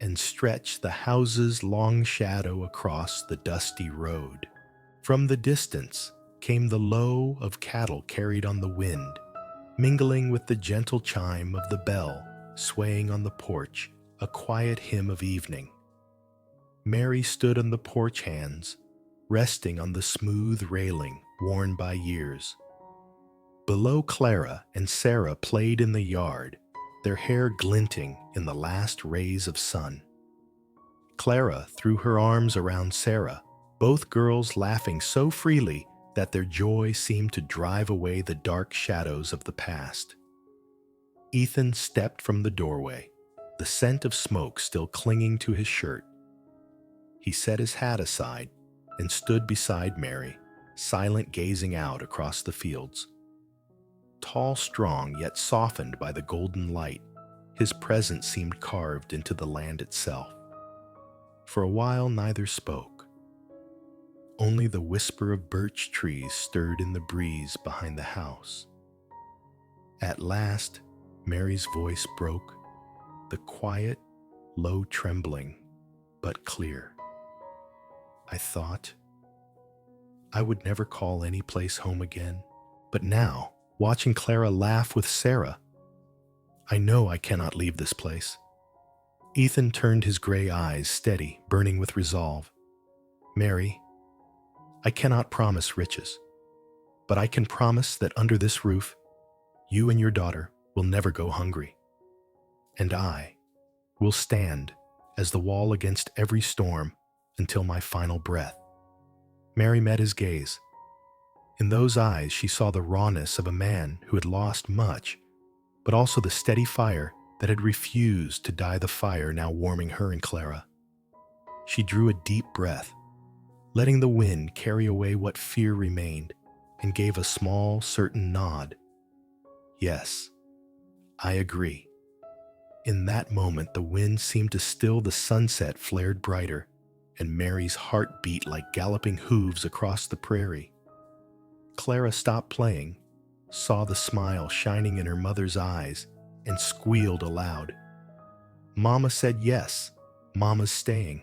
and stretched the house's long shadow across the dusty road. From the distance came the low of cattle carried on the wind, mingling with the gentle chime of the bell swaying on the porch, a quiet hymn of evening. Mary stood on the porch hands, resting on the smooth railing worn by years. Below, Clara and Sarah played in the yard, their hair glinting in the last rays of sun. Clara threw her arms around Sarah, both girls laughing so freely that their joy seemed to drive away the dark shadows of the past. Ethan stepped from the doorway, the scent of smoke still clinging to his shirt. He set his hat aside and stood beside Mary, silent, gazing out across the fields. Tall, strong, yet softened by the golden light, his presence seemed carved into the land itself. For a while neither spoke. Only the whisper of birch trees stirred in the breeze behind the house. At last, Mary's voice broke, the quiet, low trembling, but clear. "I thought I would never call any place home again, but now, watching Clara laugh with Sarah, I know I cannot leave this place." Ethan turned his gray eyes steady, burning with resolve. "Mary, I cannot promise riches, but I can promise that under this roof, you and your daughter will never go hungry. And I will stand as the wall against every storm until my final breath." Mary met his gaze. In those eyes she saw the rawness of a man who had lost much, but also the steady fire that had refused to die, the fire now warming her and Clara. She drew a deep breath, letting the wind carry away what fear remained, and gave a small, certain nod. "Yes, I agree." In that moment, the wind seemed to still, the sunset flared brighter, and Mary's heart beat like galloping hooves across the prairie. Clara stopped playing, saw the smile shining in her mother's eyes, and squealed aloud. "Mama said yes, Mama's staying."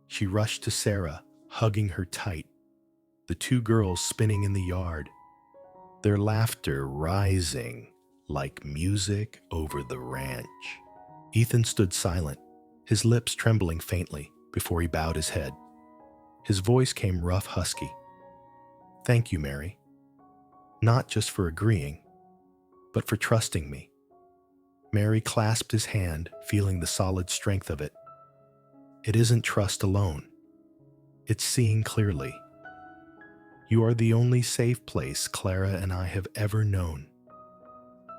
She rushed to Sarah, hugging her tight, the two girls spinning in the yard, their laughter rising like music over the ranch. Ethan stood silent, his lips trembling faintly before he bowed his head. His voice came rough, husky. "Thank you, Mary. Not just for agreeing, but for trusting me." Mary clasped his hand, feeling the solid strength of it. "It isn't trust alone. It's seeing clearly. You are the only safe place Clara and I have ever known."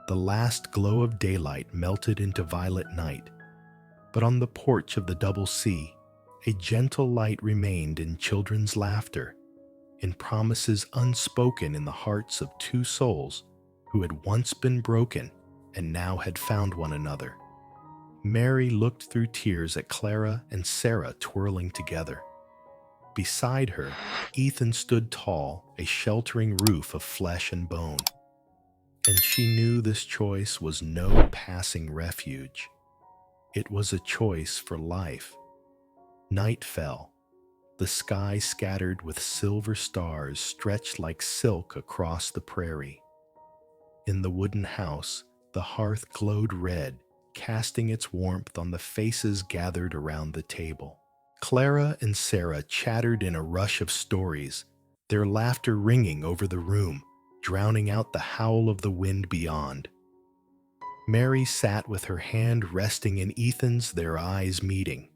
The last glow of daylight melted into violet night, but on the porch of the Double C, A gentle light remained in children's laughter, in promises unspoken in the hearts of two souls who had once been broken and now had found one another. Mary looked through tears at Clara and Sarah twirling together. Beside her, Ethan stood tall, a sheltering roof of flesh and bone. And she knew this choice was no passing refuge. It was a choice for life. Night fell. The sky scattered with silver stars stretched like silk across the prairie. In the wooden house, the hearth glowed red, casting its warmth on the faces gathered around the table. Clara and Sarah chattered in a rush of stories, their laughter ringing over the room, drowning out the howl of the wind beyond. Mary sat with her hand resting in Ethan's, their eyes meeting.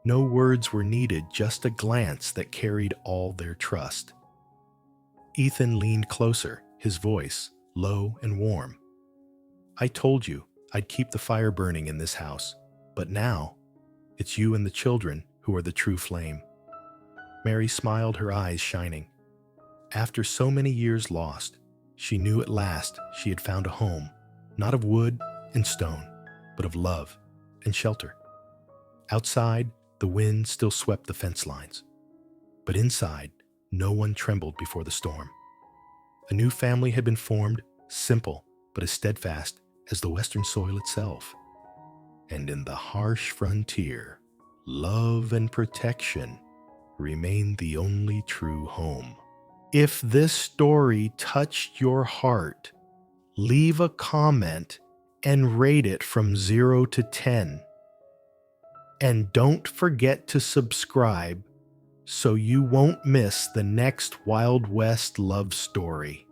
No words were needed, just a glance that carried all their trust. Ethan leaned closer, his voice low and warm. "I told you I'd keep the fire burning in this house, but now it's you and the children who are the true flame." Mary smiled, her eyes shining. After so many years lost, she knew at last she had found a home, not of wood and stone, but of love and shelter. Outside, the wind still swept the fence lines, but inside, no one trembled before the storm. A new family had been formed, simple but as steadfast as the western soil itself. And in the harsh frontier, love and protection remained the only true home. If this story touched your heart, leave a comment and rate it from 0 to 10. And don't forget to subscribe so you won't miss the next Wild West love story.